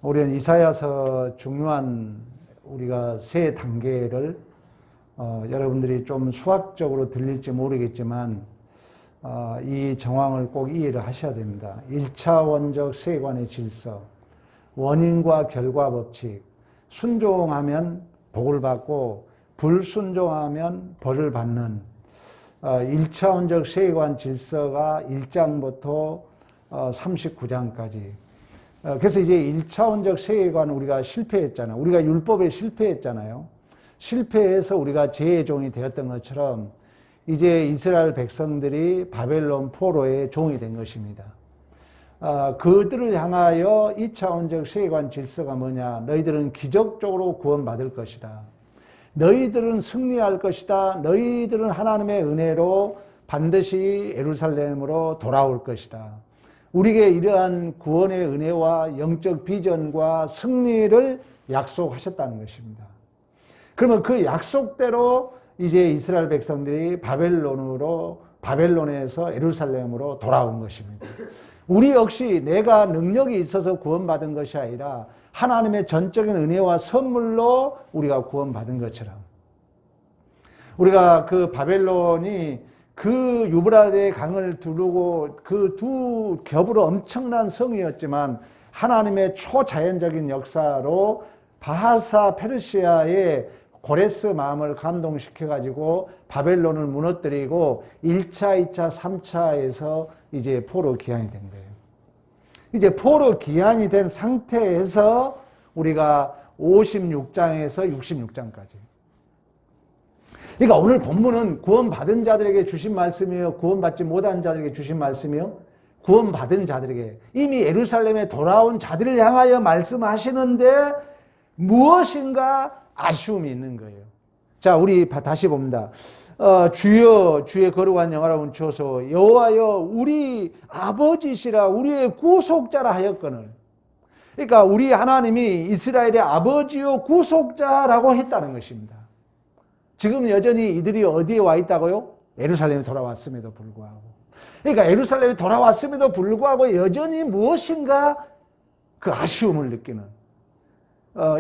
우리는 이사야서 중요한 우리가 세 단계를 여러분들이 좀 수학적으로 들릴지 모르겠지만 이 정황을 꼭 이해를 하셔야 됩니다. 1차원적 세관의 질서, 원인과 결과 법칙, 순종하면 복을 받고 불순종하면 벌을 받는 1차원적 세관 질서가 1장부터 39장까지. 그래서 이제 1차원적 세계관 우리가 실패했잖아요. 우리가 율법에 실패했잖아요. 실패해서 우리가 죄의 종이 되었던 것처럼 이제 이스라엘 백성들이 바벨론 포로의 종이 된 것입니다. 그들을 향하여 2차원적 세계관 질서가 뭐냐? 너희들은 기적적으로 구원받을 것이다. 너희들은 승리할 것이다. 너희들은 하나님의 은혜로 반드시 예루살렘으로 돌아올 것이다. 우리에게 이러한 구원의 은혜와 영적 비전과 승리를 약속하셨다는 것입니다. 그러면 그 약속대로 이제 이스라엘 백성들이 바벨론에서 예루살렘으로 돌아온 것입니다. 우리 역시 내가 능력이 있어서 구원받은 것이 아니라 하나님의 전적인 은혜와 선물로 우리가 구원받은 것처럼, 우리가 그 바벨론이 그 유브라데 강을 두르고 그 두 겹으로 엄청난 성이었지만 하나님의 초자연적인 역사로 바하사 페르시아의 고레스 마음을 감동시켜가지고 바벨론을 무너뜨리고 1차, 2차, 3차에서 이제 포로 귀환이 된 거예요. 이제 포로 귀환이 된 상태에서 우리가 56장에서 66장까지. 그러니까 오늘 본문은 구원받은 자들에게 주신 말씀이요, 구원받지 못한 자들에게 주신 말씀이요, 구원받은 자들에게, 이미 예루살렘에 돌아온 자들을 향하여 말씀하시는데 무엇인가 아쉬움이 있는 거예요. 자, 우리 다시 봅니다. 주여 주의 거룩한 영화로 훔쳐서 여호와여 우리 아버지시라 우리의 구속자라 하였거늘. 그러니까 우리 하나님이 이스라엘의 아버지요 구속자라고 했다는 것입니다. 지금 여전히 이들이 어디에 와 있다고요? 예루살렘에 돌아왔음에도 불구하고. 그러니까 예루살렘에 돌아왔음에도 불구하고 여전히 무엇인가 그 아쉬움을 느끼는,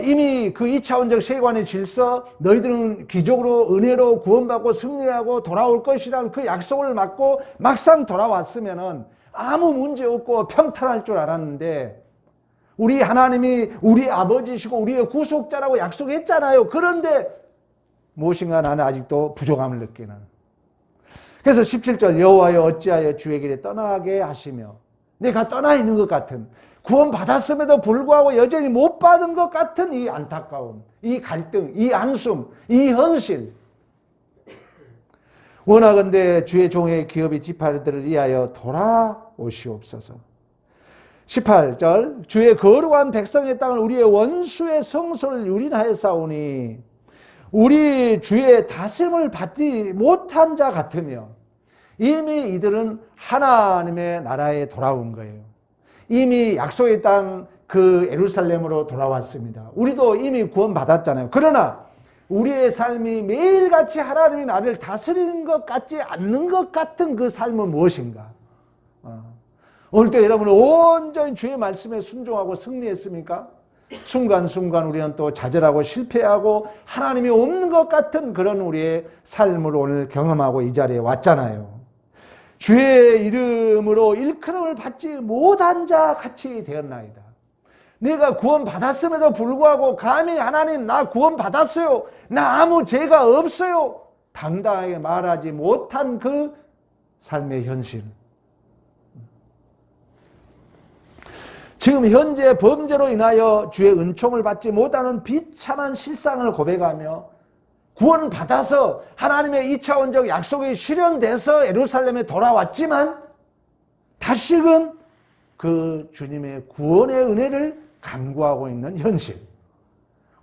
이미 그 2차원적 세관의 질서, 너희들은 기적으로 은혜로 구원받고 승리하고 돌아올 것이라는 그 약속을 받고 막상 돌아왔으면은 아무 문제 없고 평탄할 줄 알았는데, 우리 하나님이 우리 아버지시고 우리의 구속자라고 약속했잖아요. 그런데 무엇인가 나는 아직도 부족함을 느끼는. 그래서 17절 여호와여 어찌하여 주의 길에 떠나게 하시며, 내가 떠나 있는 것 같은, 구원 받았음에도 불구하고 여전히 못 받은 것 같은 이 안타까움, 이 갈등, 이 안숨, 이 현실. 원하건대 주의 종의 기업이 지파들을 위하여 돌아오시옵소서. 18절 주의 거룩한 백성의 땅을 우리의 원수의 성소를 유린하여 싸우니 우리 주의 다스림을 받지 못한 자 같으며, 이미 이들은 하나님의 나라에 돌아온 거예요. 이미 약속의 땅 그 예루살렘으로 돌아왔습니다. 우리도 이미 구원받았잖아요. 그러나 우리의 삶이 매일같이 하나님이 나를 다스리는 것 같지 않는 것 같은 그 삶은 무엇인가? 오늘도 여러분은 온전히 주의 말씀에 순종하고 승리했습니까? 순간순간 우리는 또 좌절하고 실패하고 하나님이 없는 것 같은 그런 우리의 삶을 오늘 경험하고 이 자리에 왔잖아요. 주의 이름으로 일컬음을 받지 못한 자 같이 되었나이다. 내가 구원받았음에도 불구하고 감히 하나님 나 구원받았어요, 나 아무 죄가 없어요, 당당하게 말하지 못한 그 삶의 현실. 지금 현재 범죄로 인하여 주의 은총을 받지 못하는 비참한 실상을 고백하며 구원받아서 하나님의 2차원적 약속이 실현돼서 예루살렘에 돌아왔지만 다시금 그 주님의 구원의 은혜를 간구하고 있는 현실.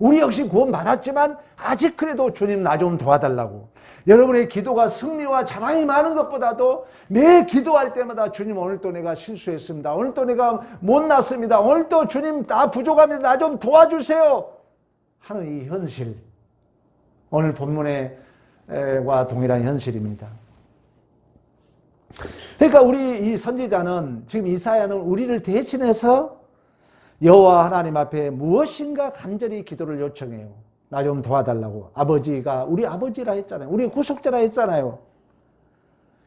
우리 역시 구원받았지만 아직 그래도 주님 나 좀 도와달라고. 여러분의 기도가 승리와 자랑이 많은 것보다도 매 기도할 때마다 주님 오늘 또 내가 실수했습니다, 오늘 또 내가 못났습니다, 오늘 또 주님 나 부족합니다, 나 좀 도와주세요 하는 이 현실, 오늘 본문과 동일한 현실입니다. 그러니까 우리 이 선지자는, 지금 이사야는 우리를 대신해서 여호와 하나님 앞에 무엇인가 간절히 기도를 요청해요. 나 좀 도와달라고. 아버지가 우리 아버지라 했잖아요. 우리 구속자라 했잖아요.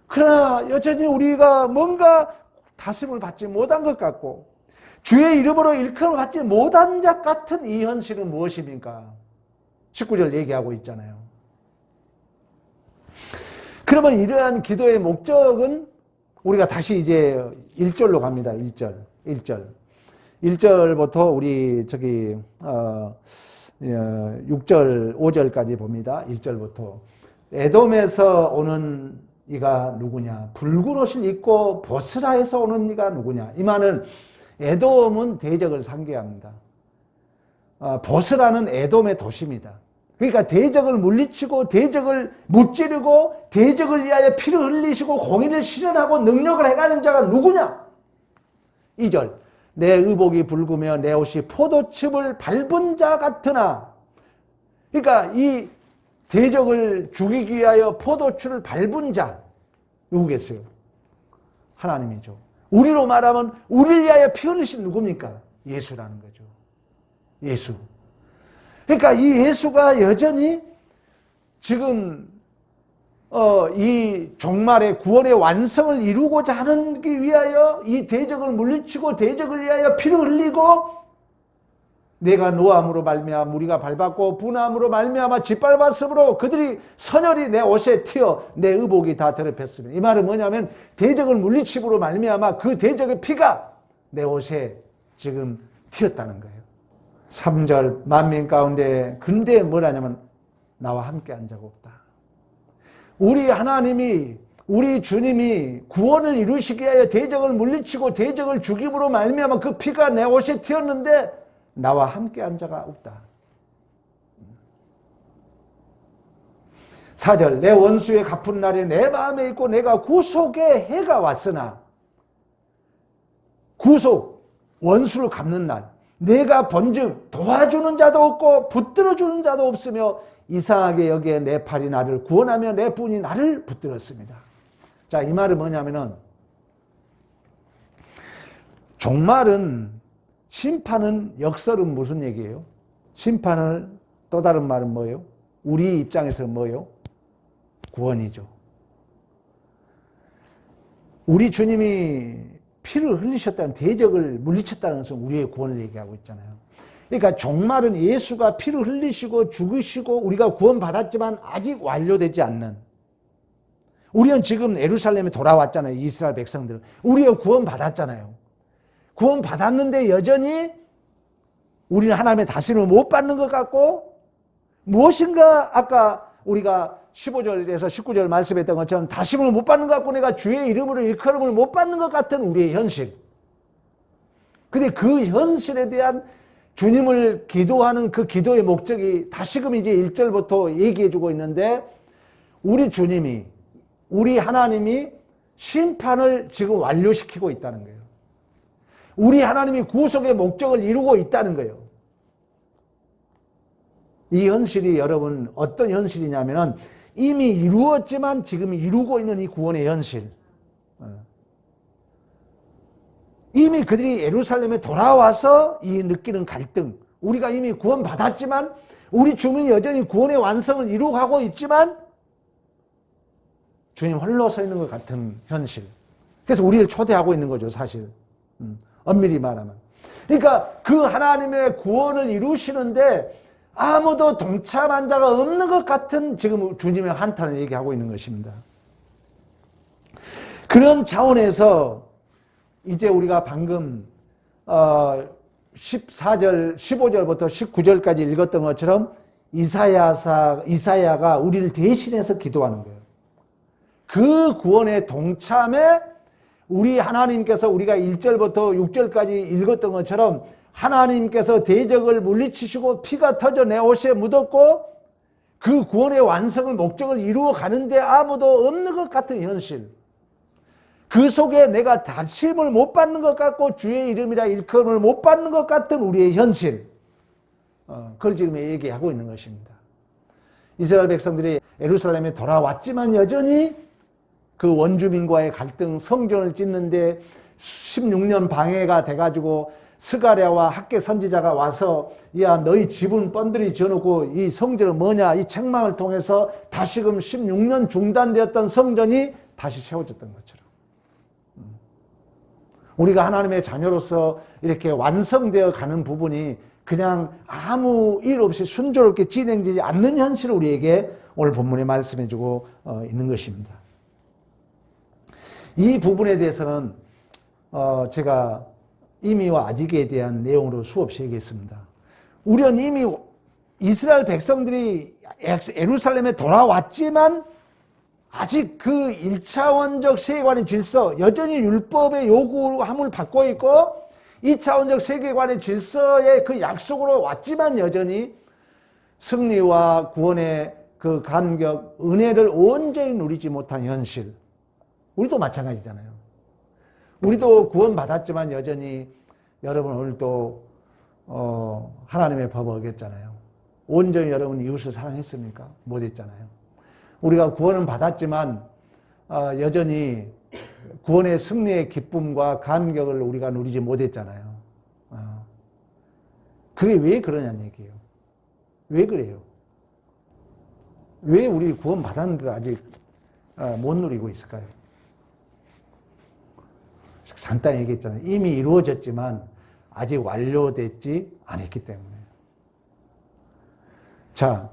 그러나 여전히 우리가 뭔가 다짐을 받지 못한 것 같고 주의 이름으로 일컬음을 받지 못한 자 같은 이 현실은 무엇입니까? 19절 얘기하고 있잖아요. 그러면 이러한 기도의 목적은 우리가 다시 이제 1절로 갑니다. 1절. 1절부터 우리 6절, 5절까지 봅니다. 1절부터. 에돔에서 오는 이가 누구냐? 붉은 옷을 입고 보스라에서 오는 이가 누구냐? 이 말은 에돔은 대적을 상징합니다. 보스라는 에돔의 도시입니다. 그러니까 대적을 물리치고 대적을 무찌르고 대적을 위하여 피를 흘리시고 공의를 실현하고 능력을 해가는 자가 누구냐? 2절. 내 의복이 붉으며 내 옷이 포도즙을 밟은 자 같으나, 그러니까 이 대적을 죽이기 위하여 포도주를 밟은 자 누구겠어요? 하나님이죠. 우리로 말하면 우리를 위하여 피 흘리신 누굽니까? 예수라는 거죠. 예수. 그러니까 이 예수가 여전히 지금 이 종말의 구원의 완성을 이루고자 하기 위하여 이 대적을 물리치고 대적을 위하여 피를 흘리고 내가 노함으로 말미암아 무리가 밟았고 분함으로 말미암아 짓밟았으므로 그들이 선혈이 내 옷에 튀어 내 의복이 다 더럽혔습니다. 이 말은 뭐냐면 대적을 물리침으로 말미암아 그 대적의 피가 내 옷에 지금 튀었다는 거예요. 3절 만민 가운데 근데 뭐라냐면 나와 함께 한 자가 없다. 우리 하나님이 우리 주님이 구원을 이루시기 위하여 대적을 물리치고 대적을 죽임으로 말미암아 그 피가 내 옷에 튀었는데 나와 함께 한 자가 없다. 4절 내 원수의 갚은 날에 내 마음에 있고 내가 구속의 해가 왔으나 구속 원수를 갚는 날 내가 본즉 도와주는 자도 없고 붙들어주는 자도 없으며 이상하게 여기에 내 팔이 나를 구원하며 내 분이 나를 붙들었습니다. 자, 이 말은 뭐냐면은 종말은 심판은 역설은 무슨 얘기예요? 심판을 또 다른 말은 뭐예요? 우리 입장에서 뭐예요? 구원이죠. 우리 주님이 피를 흘리셨다는 대적을 물리쳤다는 것은 우리의 구원을 얘기하고 있잖아요. 그러니까 종말은 예수가 피를 흘리시고 죽으시고 우리가 구원받았지만 아직 완료되지 않는, 우리는 지금 예루살렘에 돌아왔잖아요. 이스라엘 백성들은 우리가 구원받았잖아요. 구원받았는데 여전히 우리는 하나님의 다스림을 못 받는 것 같고 무엇인가 아까 우리가 15절에서 19절 말씀했던 것처럼 다스림을 못 받는 것 같고 내가 주의 이름으로 일컬음을 못 받는 것 같은 우리의 현실. 근데 그 현실에 대한 주님을 기도하는 그 기도의 목적이 다시금 이제 1절부터 얘기해주고 있는데 우리 주님이 우리 하나님이 심판을 지금 완료시키고 있다는 거예요. 우리 하나님이 구속의 목적을 이루고 있다는 거예요. 이 현실이 여러분 어떤 현실이냐면 이미 이루었지만 지금 이루고 있는 이 구원의 현실. 이미 그들이 예루살렘에 돌아와서 이 느끼는 갈등, 우리가 이미 구원받았지만 우리 주님이 여전히 구원의 완성을 이루어가고 있지만 주님 홀로 서 있는 것 같은 현실. 그래서 우리를 초대하고 있는 거죠, 사실. 엄밀히 말하면. 그러니까 그 하나님의 구원을 이루시는데 아무도 동참한 자가 없는 것 같은 지금 주님의 한탄을 얘기하고 있는 것입니다. 그런 차원에서 이제 우리가 방금 14절, 15절부터 19절까지 읽었던 것처럼 이사야가 우리를 대신해서 기도하는 거예요. 그 구원의 동참에 우리 하나님께서 우리가 1절부터 6절까지 읽었던 것처럼 하나님께서 대적을 물리치시고 피가 터져 내 옷에 묻었고 그 구원의 완성을 목적을 이루어 가는데 아무도 없는 것 같은 현실. 그 속에 내가 다짐을 못 받는 것 같고 주의 이름이라 일컬음을 못 받는 것 같은 우리의 현실. 그걸 지금 얘기하고 있는 것입니다. 이스라엘 백성들이 예루살렘에 돌아왔지만 여전히 그 원주민과의 갈등, 성전을 짓는데 16년 방해가 돼가지고 스가랴와 학개 선지자가 와서 야 너희 집은 뻔들이 지어놓고 이 성전은 뭐냐, 이 책망을 통해서 다시금 16년 중단되었던 성전이 다시 세워졌던 것처럼 우리가 하나님의 자녀로서 이렇게 완성되어 가는 부분이 그냥 아무 일 없이 순조롭게 진행되지 않는 현실을 우리에게 오늘 본문에 말씀해주고 있는 것입니다. 이 부분에 대해서는 제가 이미와 아직에 대한 내용으로 수없이 얘기했습니다. 우리는 이미 이스라엘 백성들이 예루살렘에 돌아왔지만 아직 그 1차원적 세계관의 질서, 여전히 율법의 요구함을 받고 있고 2차원적 세계관의 질서의 그 약속으로 왔지만 여전히 승리와 구원의 그 감격, 은혜를 온전히 누리지 못한 현실. 우리도 마찬가지잖아요. 우리도 구원받았지만 여전히 여러분 오늘도 하나님의 법을 어겼잖아요. 온전히 여러분 이웃을 사랑했습니까? 못했잖아요. 우리가 구원은 받았지만 여전히 구원의 승리의 기쁨과 감격을 우리가 누리지 못했잖아요. 그게 왜 그러냐는 얘기예요. 왜 그래요? 왜 우리 구원 받았는데도 아직 못 누리고 있을까요? 잠깐 얘기했잖아요. 이미 이루어졌지만 아직 완료되지 않았기 때문에. 자,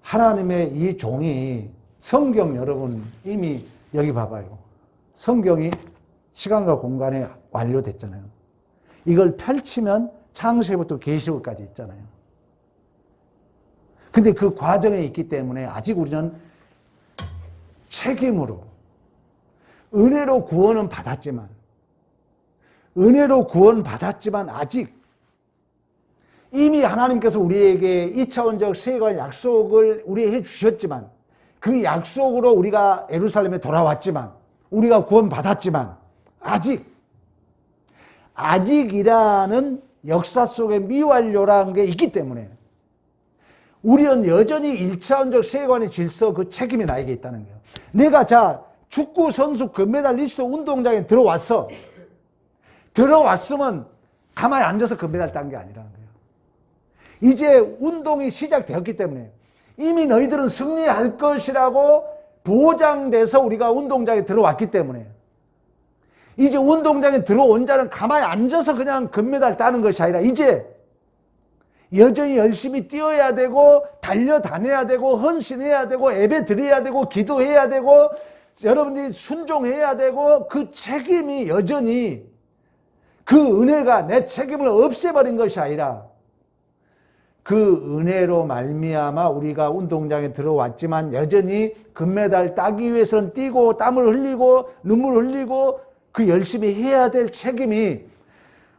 하나님의 이 종이 성경 여러분 이미 여기 봐봐요. 성경이 시간과 공간에 완료됐잖아요. 이걸 펼치면 창세기부터 계시록까지 있잖아요. 근데 그 과정에 있기 때문에 아직 우리는 책임으로 은혜로 구원은 받았지만 아직 이미 하나님께서 우리에게 2차원적 세계관의 약속을 우리에게 해주셨지만 그 약속으로 우리가 예루살렘에 돌아왔지만 우리가 구원받았지만 아직이라는 역사 속에 미완료라는 게 있기 때문에 우리는 여전히 1차원적 세계관의 질서 그 책임이 나에게 있다는 거예요. 내가 축구 선수 금메달리스트 운동장에 들어왔으면 가만히 앉아서 금메달 딴 게 아니라는 거예요. 이제 운동이 시작되었기 때문에 이미 너희들은 승리할 것이라고 보장돼서 우리가 운동장에 들어왔기 때문에 이제 운동장에 들어온 자는 가만히 앉아서 그냥 금메달 따는 것이 아니라 이제 여전히 열심히 뛰어야 되고 달려다녀야 되고 헌신해야 되고 예배 드려야 되고 기도해야 되고 여러분들이 순종해야 되고 그 책임이 여전히 그 은혜가 내 책임을 없애버린 것이 아니라 그 은혜로 말미암아 우리가 운동장에 들어왔지만 여전히 금메달 따기 위해서는 뛰고 땀을 흘리고 눈물을 흘리고 그 열심히 해야 될 책임이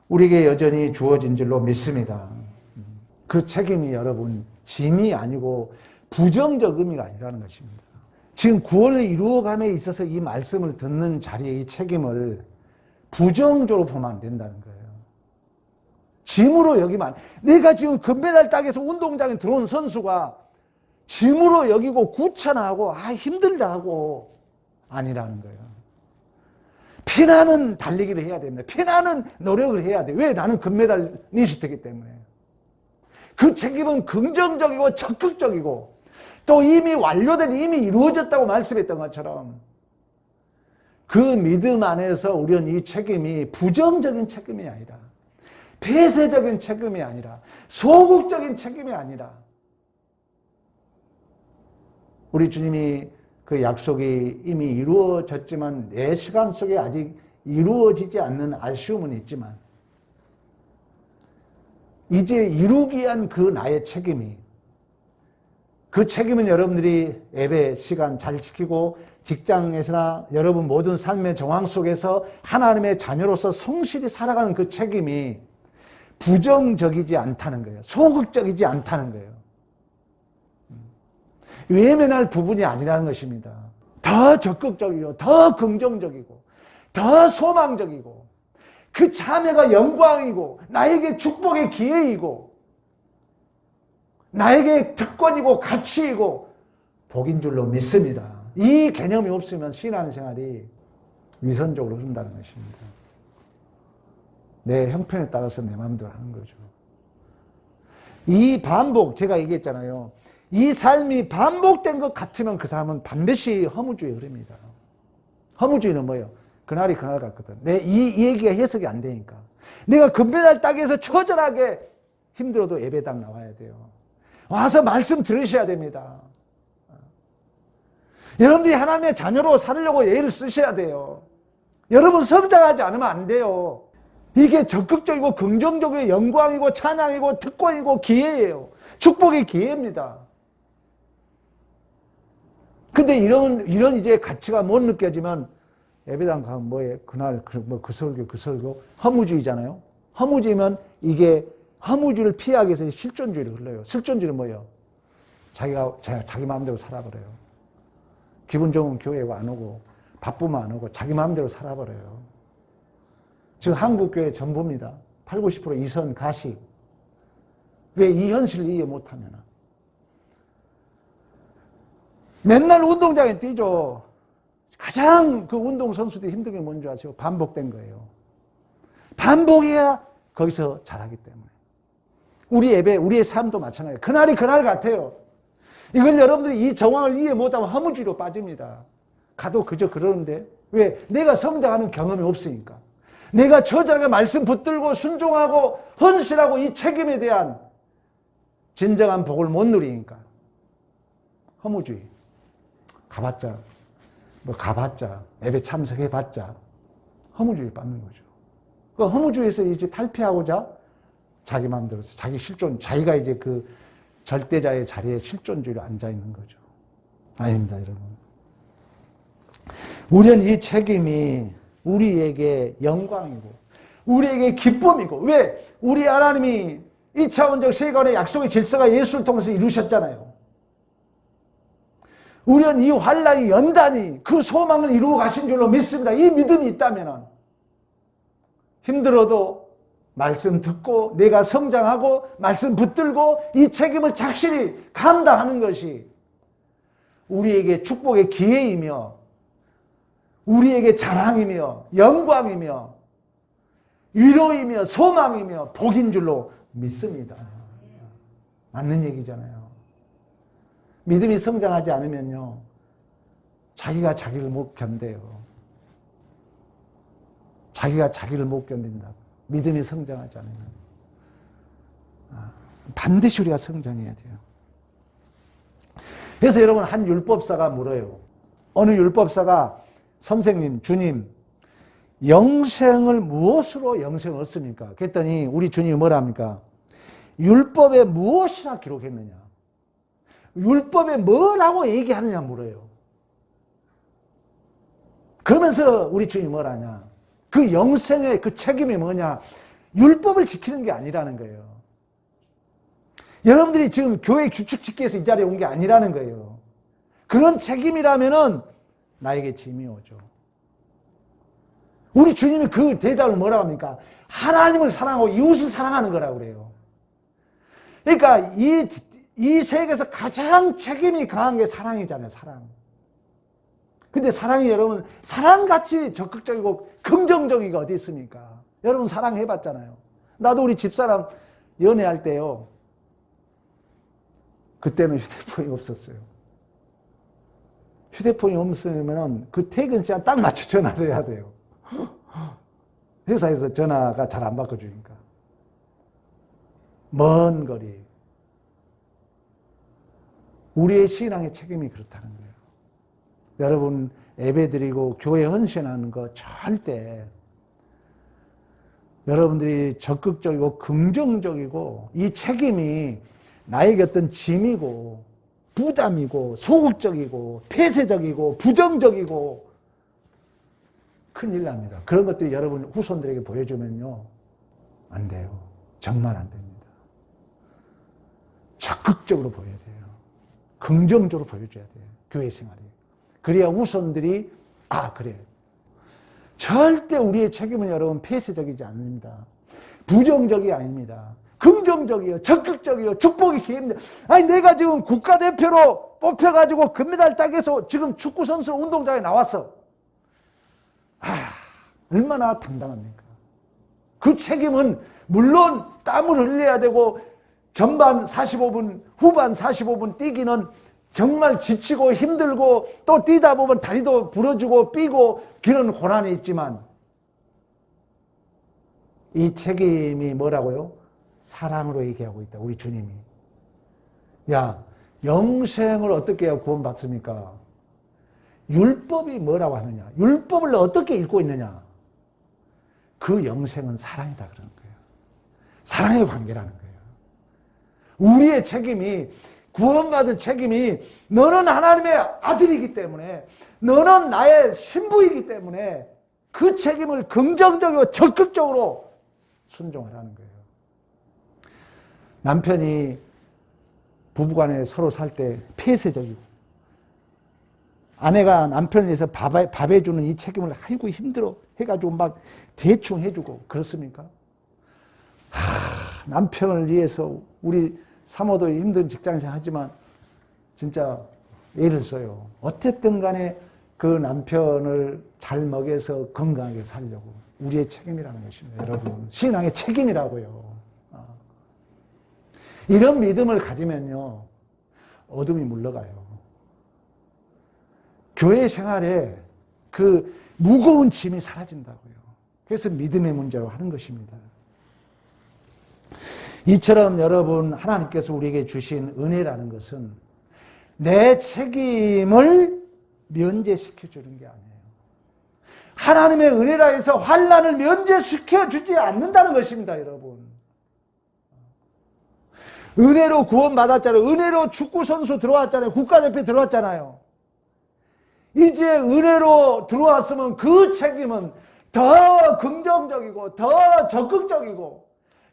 우리에게 여전히 주어진 줄로 믿습니다. 그 책임이 여러분 짐이 아니고 부정적 의미가 아니라는 것입니다. 지금 구원을 이루어감에 있어서 이 말씀을 듣는 자리의 이 책임을 부정적으로 보면 안 된다는 거예요. 짐으로 여기면 내가 지금 금메달 따기 위해서 운동장에 들어온 선수가 짐으로 여기고 구차나하고 힘들다 하고 아니라는 거예요. 피나는 달리기를 해야 됩니다. 피나는 노력을 해야 돼. 왜? 나는 금메달리스트이기 때문에. 그 책임은 긍정적이고 적극적이고 또 이미 완료된 이미 이루어졌다고 말씀했던 것처럼 그 믿음 안에서 우리는 이 책임이 부정적인 책임이 아니라 폐쇄적인 책임이 아니라 소극적인 책임이 아니라 우리 주님이 그 약속이 이미 이루어졌지만 내 시간 속에 아직 이루어지지 않는 아쉬움은 있지만 이제 이루기 위한 그 나의 책임이 그 책임은 여러분들이 예배 시간 잘 지키고 직장에서나 여러분 모든 삶의 정황 속에서 하나님의 자녀로서 성실히 살아가는 그 책임이 부정적이지 않다는 거예요. 소극적이지 않다는 거예요. 외면할 부분이 아니라는 것입니다. 더 적극적이고 더 긍정적이고 더 소망적이고 그 참여가 영광이고 나에게 축복의 기회이고 나에게 특권이고 가치이고 복인 줄로 믿습니다. 이 개념이 없으면 신앙생활이 위선적으로 흐른다는 것입니다. 내 형편에 따라서 내 마음대로 하는 거죠. 이 반복, 제가 얘기했잖아요. 이 삶이 반복된 것 같으면 그 사람은 반드시 허무주의에 흐릅니다. 허무주의는 뭐예요? 그날이 그날 같거든. 이 얘기가 해석이 안 되니까. 내가 금메달 따기 위해서 처절하게 힘들어도 예배당 나와야 돼요. 와서 말씀 들으셔야 됩니다. 여러분들이 하나님의 자녀로 살려고 예를 쓰셔야 돼요. 여러분 성장하지 않으면 안 돼요. 이게 적극적이고 긍정적이고 영광이고 찬양이고 특권이고 기회예요. 축복의 기회입니다. 근데 이런 이제 가치가 못 느껴지면 예배당 가면 뭐예요? 그날 그 설교 허무주의잖아요. 허무주의면 이게 허무주의를 피하기 위해서 실존주의를 흘러요. 실존주의는 뭐예요? 자기 마음대로 살아버려요. 기분 좋으면 교회 안 오고 바쁘면 안 오고 자기 마음대로 살아버려요. 지금 한국교회 전부입니다. 80, 90% 이선 가식. 왜 이 현실을 이해 못하면? 맨날 운동장에 뛰죠. 가장 그 운동선수들이 힘든 게 뭔지 아세요? 반복된 거예요. 반복해야 거기서 잘하기 때문에. 우리 예배, 우리의 삶도 마찬가지예요. 그날이 그날 같아요. 이걸 여러분들이 이 정황을 이해 못하면 허무주의로 빠집니다. 가도 그저 그러는데 왜? 내가 성장하는 경험이 없으니까. 내가 처절하게 말씀 붙들고 순종하고 헌신하고 이 책임에 대한 진정한 복을 못 누리니까. 허무주의. 가봤자 예배 참석해봤자 허무주의에 빠는 거죠. 그 허무주의에서 이제 탈피하고자 자기 마음대로 자기 실존, 자기가 이제 그 절대자의 자리에 실존주의로 앉아있는 거죠. 아닙니다, 여러분. 우리는 이 책임이 우리에게 영광이고 우리에게 기쁨이고, 왜? 우리 하나님이 2차원적 세계관의 약속의 질서가 예수를 통해서 이루셨잖아요. 우리는 이 환란이 연단이 그 소망을 이루어 가신 줄로 믿습니다. 이 믿음이 있다면 힘들어도 말씀 듣고 내가 성장하고 말씀 붙들고 이 책임을 착실히 감당하는 것이 우리에게 축복의 기회이며 우리에게 자랑이며 영광이며 위로이며 소망이며 복인 줄로 믿습니다. 맞는 얘기잖아요. 믿음이 성장하지 않으면요, 자기가 자기를 못 견뎌요. 자기가 자기를 못 견딘다. 믿음이 성장하지 않으면. 반드시 우리가 성장해야 돼요. 그래서 여러분, 한 율법사가 물어요. 어느 율법사가 선생님, 주님, 영생을 무엇으로 영생을 얻습니까? 그랬더니 우리 주님이 뭐라 합니까? 율법에 무엇이나 기록했느냐? 율법에 뭐라고 얘기하느냐 물어요. 그러면서 우리 주님이 뭐라냐? 그 영생의 그 책임이 뭐냐? 율법을 지키는 게 아니라는 거예요. 여러분들이 지금 교회 규칙 지키기 위해서 이 자리에 온 게 아니라는 거예요. 그런 책임이라면은 나에게 짐이 오죠. 우리 주님이 그 대답을 뭐라고 합니까? 하나님을 사랑하고 이웃을 사랑하는 거라고 그래요. 그러니까 이 세계에서 가장 책임이 강한 게 사랑이잖아요, 사랑. 근데 사랑이 여러분, 사랑같이 적극적이고 긍정적인 게 어디 있습니까? 여러분 사랑해봤잖아요. 나도 우리 집사람 연애할 때요, 그때는 휴대폰이 없었어요. 휴대폰이 없으면 그 퇴근 시간 딱 맞춰 전화를 해야 돼요. 회사에서 전화가 잘 안 바꿔주니까. 먼 거리. 우리의 신앙의 책임이 그렇다는 거예요. 여러분, 예배드리고 교회 헌신하는 거 절대 여러분들이 적극적이고 긍정적이고 이 책임이 나에게 어떤 짐이고 부담이고 소극적이고 폐쇄적이고 부정적이고 큰일 납니다. 그런 것들이 여러분 후손들에게 보여주면요, 안 돼요. 정말 안 됩니다. 적극적으로 보여야 돼요. 긍정적으로 보여줘야 돼요. 교회 생활이. 그래야 후손들이 그래. 절대 우리의 책임은 여러분 폐쇄적이지 않습니다. 부정적이 아닙니다. 긍정적이요, 적극적이요, 축복의 기회입니다. 아니, 내가 지금 국가대표로 뽑혀가지고 금메달 따기 위해서 지금 축구선수 운동장에 나왔어. 얼마나 당당합니까? 그 책임은 물론 땀을 흘려야 되고 전반 45분, 후반 45분 뛰기는 정말 지치고 힘들고 또 뛰다 보면 다리도 부러지고 삐고 그런 고난이 있지만 이 책임이 뭐라고요? 사랑으로 얘기하고 있다. 우리 주님이. 야, 영생을 어떻게 해야 구원받습니까? 율법이 뭐라고 하느냐? 율법을 어떻게 읽고 있느냐? 그 영생은 사랑이다 그러는 거예요. 사랑의 관계라는 거예요. 우리의 책임이, 구원받은 책임이 너는 하나님의 아들이기 때문에, 너는 나의 신부이기 때문에 그 책임을 긍정적이고 적극적으로 순종하라는 거예요. 남편이 부부간에 서로 살 때 폐쇄적이고 아내가 남편을 위해서 밥 해주는 이 책임을 아이고 힘들어 해가지고 막 대충 해주고 그렇습니까? 남편을 위해서 우리 사모도 힘든 직장생활 하지만 진짜 애를 써요. 어쨌든 간에 그 남편을 잘 먹여서 건강하게 살려고 우리의 책임이라는 것입니다. 여러분, 신앙의 책임이라고요. 이런 믿음을 가지면요, 어둠이 물러가요. 교회 생활에 그 무거운 짐이 사라진다고요. 그래서 믿음의 문제로 하는 것입니다. 이처럼 여러분, 하나님께서 우리에게 주신 은혜라는 것은 내 책임을 면제시켜 주는 게 아니에요. 하나님의 은혜라 해서 환난을 면제시켜 주지 않는다는 것입니다, 여러분. 은혜로 구원받았잖아요. 은혜로 축구선수 들어왔잖아요. 국가대표 들어왔잖아요. 이제 은혜로 들어왔으면 그 책임은 더 긍정적이고 더 적극적이고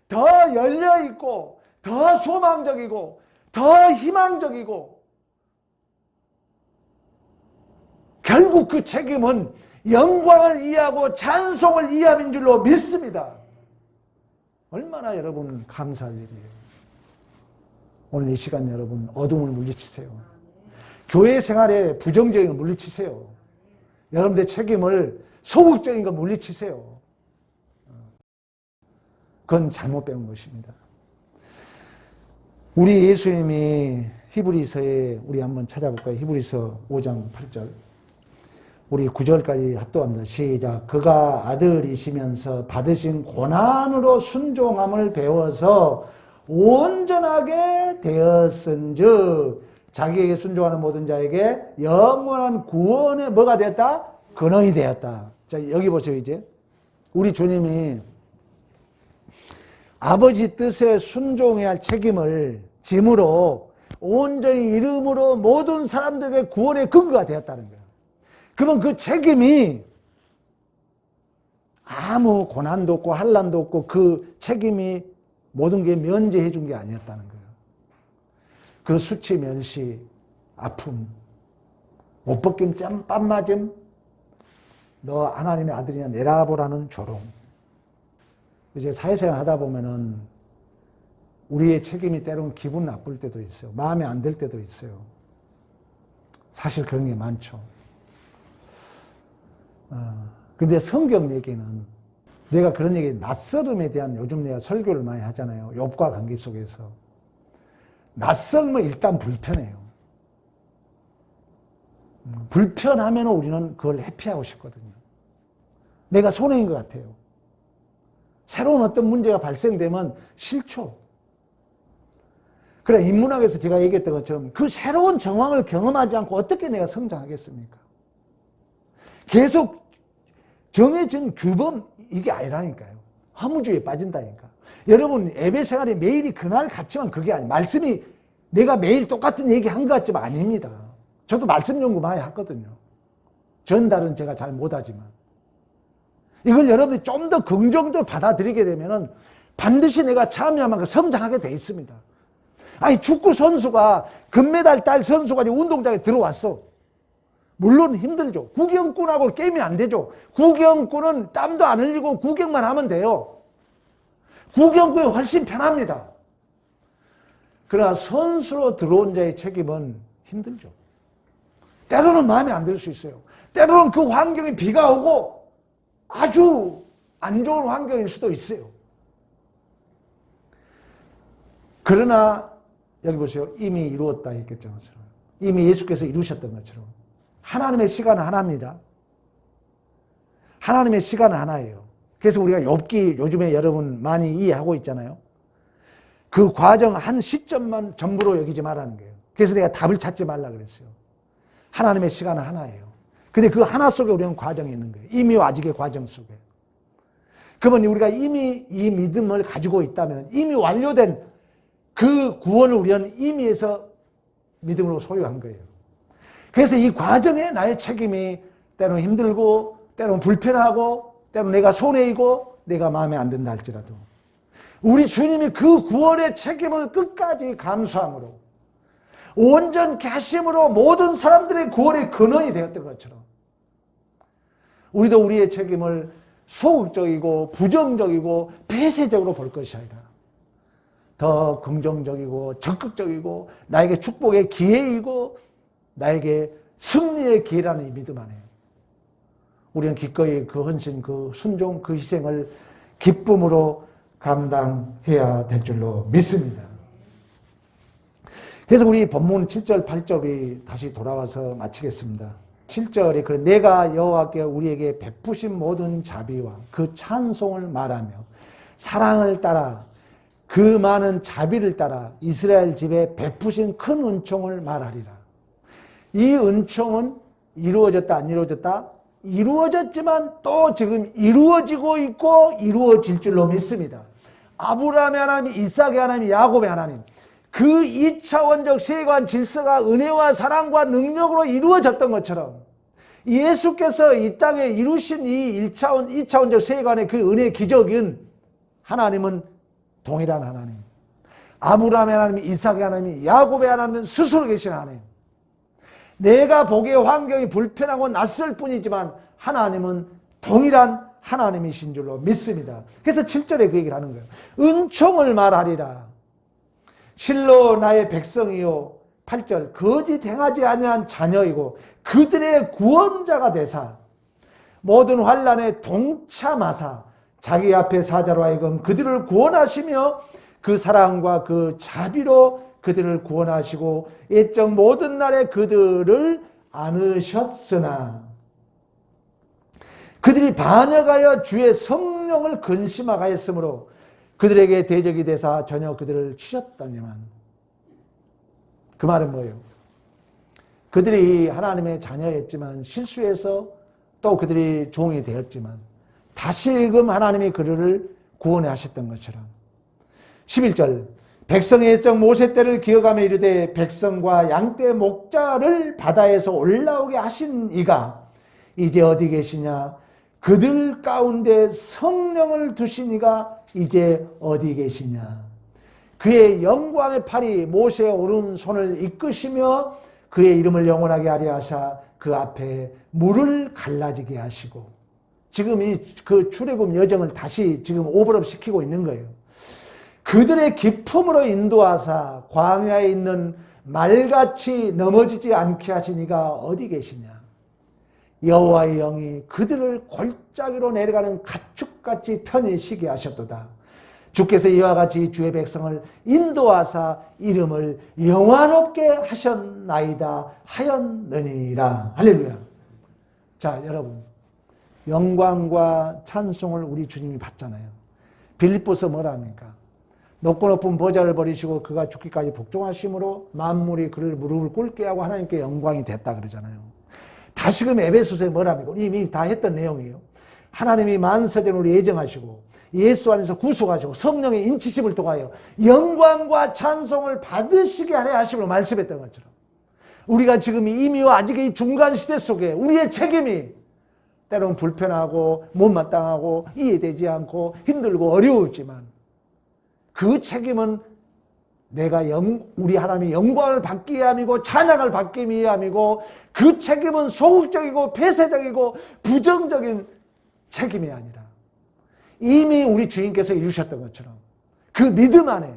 더 열려있고 더 소망적이고 더 희망적이고 결국 그 책임은 영광을 이해하고 찬송을 이해함인 줄로 믿습니다. 얼마나 여러분 감사할 일이에요. 오늘 이 시간 여러분 어둠을 물리치세요. 교회 생활에 부정적인 거 물리치세요. 여러분들의 책임을 소극적인 거 물리치세요. 그건 잘못 배운 것입니다. 우리 예수님이 히브리서에 우리 한번 찾아볼까요? 히브리서 5장 8절 우리 9절까지 합독합니다. 시작. 그가 아들이시면서 받으신 고난으로 순종함을 배워서 온전하게 되었은즉 자기에게 순종하는 모든 자에게 영원한 구원의 뭐가 되었다? 근원이 되었다. 자, 여기 보세요. 이제 우리 주님이 아버지 뜻에 순종해야 할 책임을 짐으로 온전히 이름으로 모든 사람들에게 구원의 근거가 되었다는 거예요. 그러면 그 책임이 아무 고난도 없고 환난도 없고 그 책임이 모든 게 면제해 준 게 아니었다는 거예요. 그 수치, 멸시, 아픔, 옷 벗김, 뺨 맞음, 너 하나님의 아들이냐 내라보라는 조롱. 이제 사회생활 하다 보면은 우리의 책임이 때로는 기분 나쁠 때도 있어요. 마음에 안 들 때도 있어요. 사실 그런 게 많죠. 근데 성경 얘기는 내가 그런 얘기, 낯설음에 대한 요즘 내가 설교를 많이 하잖아요. 욥과 관계 속에서. 낯설면 일단 불편해요. 불편하면 우리는 그걸 회피하고 싶거든요. 내가 손해인 것 같아요. 새로운 어떤 문제가 발생되면 싫죠. 그래, 인문학에서 제가 얘기했던 것처럼 그 새로운 정황을 경험하지 않고 어떻게 내가 성장하겠습니까? 계속 정해진 규범, 이게 아니라니까요. 허무주의에 빠진다니까. 여러분, 예배 생활에 매일이 그날 같지만 그게 아니에요. 말씀이 내가 매일 똑같은 얘기 한 것 같지만 아닙니다. 저도 말씀 연구 많이 하거든요. 전달은 제가 잘 못하지만. 이걸 여러분들이 좀 더 긍정적으로 받아들이게 되면은 반드시 내가 참여하면 성장하게 돼 있습니다. 아니, 축구 선수가 금메달 딸 선수가 운동장에 들어왔어. 물론 힘들죠. 구경꾼하고 게임이 안 되죠. 구경꾼은 땀도 안 흘리고 구경만 하면 돼요. 구경꾼이 훨씬 편합니다. 그러나 선수로 들어온 자의 책임은 힘들죠. 때로는 마음에 안 들 수 있어요. 때로는 그 환경에 비가 오고 아주 안 좋은 환경일 수도 있어요. 그러나 여기 보세요. 이미 이루었다 했겠죠. 이미 예수께서 이루셨던 것처럼 하나님의 시간은 하나입니다. 하나님의 시간은 하나예요. 그래서 우리가 욥기 요즘에 여러분 많이 이해하고 있잖아요. 그 과정 한 시점만 전부로 여기지 말라는 거예요. 그래서 내가 답을 찾지 말라 그랬어요. 하나님의 시간은 하나예요. 근데 그 하나 속에 우리는 과정이 있는 거예요. 이미와 아직의 과정 속에. 그러면 우리가 이미 이 믿음을 가지고 있다면 이미 완료된 그 구원을 우리는 이미에서 믿음으로 소유한 거예요. 그래서 이 과정에 나의 책임이 때로는 힘들고 때로는 불편하고 때로는 내가 손해이고 내가 마음에 안 든다 할지라도 우리 주님이 그 구원의 책임을 끝까지 감수함으로 온전케 하심으로 모든 사람들의 구원의 근원이 되었던 것처럼 우리도 우리의 책임을 소극적이고 부정적이고 폐쇄적으로 볼 것이 아니라 더 긍정적이고 적극적이고 나에게 축복의 기회이고 나에게 승리의 기회라는 이 믿음 안에 우리는 기꺼이 그 헌신, 그 순종, 그 희생을 기쁨으로 감당해야 될 줄로 믿습니다. 그래서 우리 본문 7절, 8절이 다시 돌아와서 마치겠습니다. 7절에 그래 내가 여호와께 우리에게 베푸신 모든 자비와 그 찬송을 말하며 사랑을 따라 그 많은 자비를 따라 이스라엘 집에 베푸신 큰 은총을 말하리라. 이 은총은 이루어졌다 안 이루어졌다? 이루어졌지만 또 지금 이루어지고 있고 이루어질 줄로 믿습니다. 아브라함의 하나님, 이삭의 하나님, 야곱의 하나님 그 2차원적 세관 질서가 은혜와 사랑과 능력으로 이루어졌던 것처럼 예수께서 이 땅에 이루신 이 2차원적 세관의 그 은혜의 기적인 하나님은 동일한 하나님. 아브라함의 하나님, 이삭의 하나님, 야곱의 하나님은 스스로 계신 하나님. 내가 보기에 환경이 불편하고 낯설 뿐이지만 하나님은 동일한 하나님이신 줄로 믿습니다. 그래서 7절에 그 얘기를 하는 거예요. 은총을 말하리라. 실로 나의 백성이요. 8절 거짓 행하지 아니한 자녀이고 그들의 구원자가 되사 모든 환난에 동참하사 자기 앞에 사자로 하여금 그들을 구원하시며 그 사랑과 그 자비로 그들을 구원하시고 옛적 모든 날에 그들을 안으셨으나 그들이 반역하여 주의 성령을 근심하였으므로 그들에게 대적이 되사 전혀 그들을 치셨더니만 그 말은 뭐예요? 그들이 하나님의 자녀였지만 실수해서 또 그들이 종이 되었지만 다시금 하나님이 그들을 구원해 하셨던 것처럼 11절 백성의 옛적 모세 때를 기억하며 이르되 백성과 양떼 목자를 바다에서 올라오게 하신 이가 이제 어디 계시냐? 그들 가운데 성령을 두신 이가 이제 어디 계시냐? 그의 영광의 팔이 모세의 오른손을 이끄시며 그의 이름을 영원하게 하려 하사 그 앞에 물을 갈라지게 하시고 지금 그 출애굽 여정을 다시 지금 오버업 시키고 있는 거예요. 그들의 기품으로 인도하사 광야에 있는 말같이 넘어지지 않게 하시니가 어디 계시냐? 여호와의 영이 그들을 골짜기로 내려가는 가축같이 편히 쉬게 하셨도다. 주께서 이와 같이 주의 백성을 인도하사 이름을 영화롭게 하셨나이다 하였느니라. 할렐루야. 자, 여러분 영광과 찬송을 우리 주님이 받잖아요. 빌립보서 뭐라 합니까? 높고 높은 보좌를 버리시고 그가 죽기까지 복종하심으로 만물이 그를 무릎을 꿇게 하고 하나님께 영광이 됐다 그러잖아요. 다시금 에베소서에 뭐라 합니까? 이미 다 했던 내용이에요. 하나님이 만세전으로 예정하시고 예수 안에서 구속하시고 성령의 인치심을 통하여 영광과 찬송을 받으시게 하려 하심으로 말씀했던 것처럼 우리가 지금 이미와 아직의 이 중간 시대 속에 우리의 책임이 때로는 불편하고 못마땅하고 이해되지 않고 힘들고 어려웠지만 그 책임은 내가 우리 하나님의 영광을 받기 위함이고 찬양을 받기 위함이고 그 책임은 소극적이고 폐쇄적이고 부정적인 책임이 아니라 이미 우리 주님께서 이루셨던 것처럼 그 믿음 안에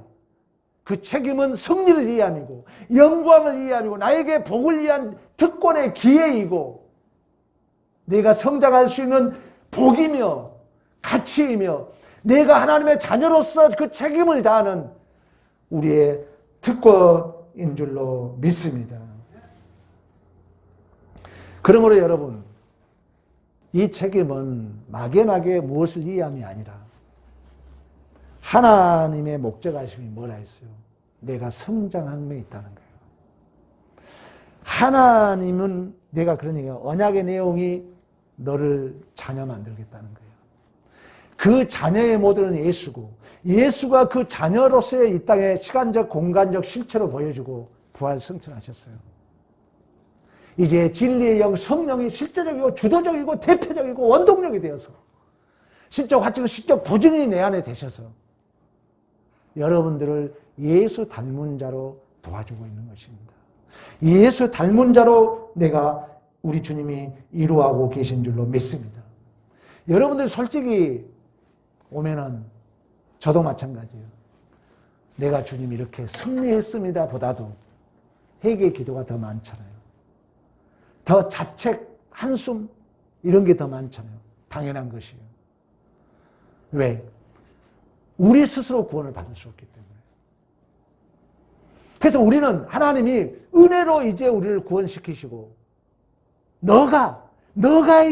그 책임은 승리를 위함이고 영광을 위함이고 나에게 복을 위한 특권의 기회이고 내가 성장할 수 있는 복이며 가치이며 내가 하나님의 자녀로서 그 책임을 다하는 우리의 특권인 줄로 믿습니다. 그러므로 여러분, 이 책임은 막연하게 무엇을 이해함이 아니라 하나님의 목적하심이 뭐라 했어요? 내가 성장함에 있다는 거예요. 하나님은 내가 그러니까 언약의 내용이 너를 자녀 만들겠다는 거예요. 그 자녀의 모델은 예수고 예수가 그 자녀로서의 이 땅에 시간적 공간적 실체로 보여주고 부활 승천하셨어요. 이제 진리의 영 성령이 실제적이고 주도적이고 대표적이고 원동력이 되어서 신적 화증 신적 보증이 내 안에 되셔서 여러분들을 예수 닮은 자로 도와주고 있는 것입니다. 예수 닮은 자로 내가 우리 주님이 이루어가고 계신 줄로 믿습니다. 여러분들 솔직히 오면은 저도 마찬가지예요. 내가 주님 이렇게 승리했습니다 보다도 회개 기도가 더 많잖아요. 더 자책, 한숨 이런 게 더 많잖아요. 당연한 것이에요. 왜? 우리 스스로 구원을 받을 수 없기 때문에. 그래서 우리는 하나님이 은혜로 이제 우리를 구원시키시고 너가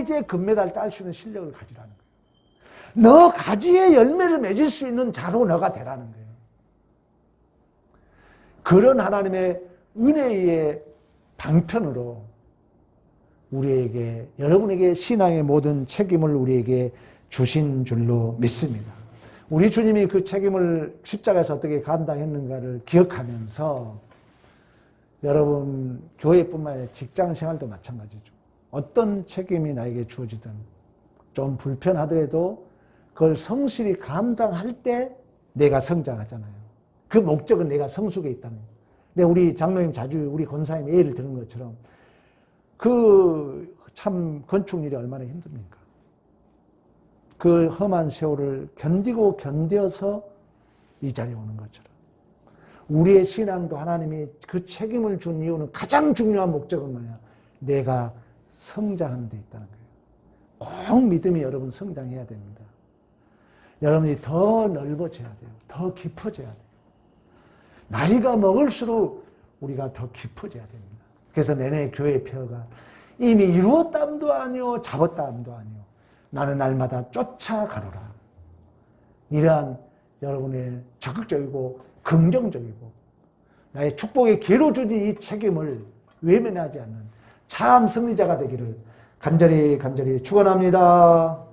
이제 금메달 딸 수 있는 실력을 가지라는 거예요. 너 가지의 열매를 맺을 수 있는 자로 너가 되라는 거예요. 그런 하나님의 은혜의 방편으로 우리에게 여러분에게 신앙의 모든 책임을 우리에게 주신 줄로 믿습니다. 우리 주님이 그 책임을 십자가에서 어떻게 감당했는가를 기억하면서 여러분 교회뿐만 아니라 직장 생활도 마찬가지죠. 어떤 책임이 나에게 주어지든 좀 불편하더라도 그걸 성실히 감당할 때 내가 성장하잖아요. 그 목적은 내가 성숙에 있다는 거예요. 근데 우리 장로님 자주 우리 권사님 예를 드는 것처럼 그 참 건축 일이 얼마나 힘듭니까? 그 험한 세월을 견뎌서 이 자리에 오는 것처럼 우리의 신앙도 하나님이 그 책임을 준 이유는 가장 중요한 목적은 뭐냐? 내가 성장하는 데 있다는 거예요. 꼭 믿음이 여러분 성장해야 됩니다. 여러분이 더 넓어져야 돼요. 더 깊어져야 돼요. 나이가 먹을수록 우리가 더 깊어져야 됩니다. 그래서 내내 교회 폐허가 이미 이루었다함도 아니요 잡았다함도 아니요 나는 날마다 쫓아가노라. 이러한 여러분의 적극적이고 긍정적이고 나의 축복의 기회로 주신 이 책임을 외면하지 않는 참 승리자가 되기를 간절히 축원합니다.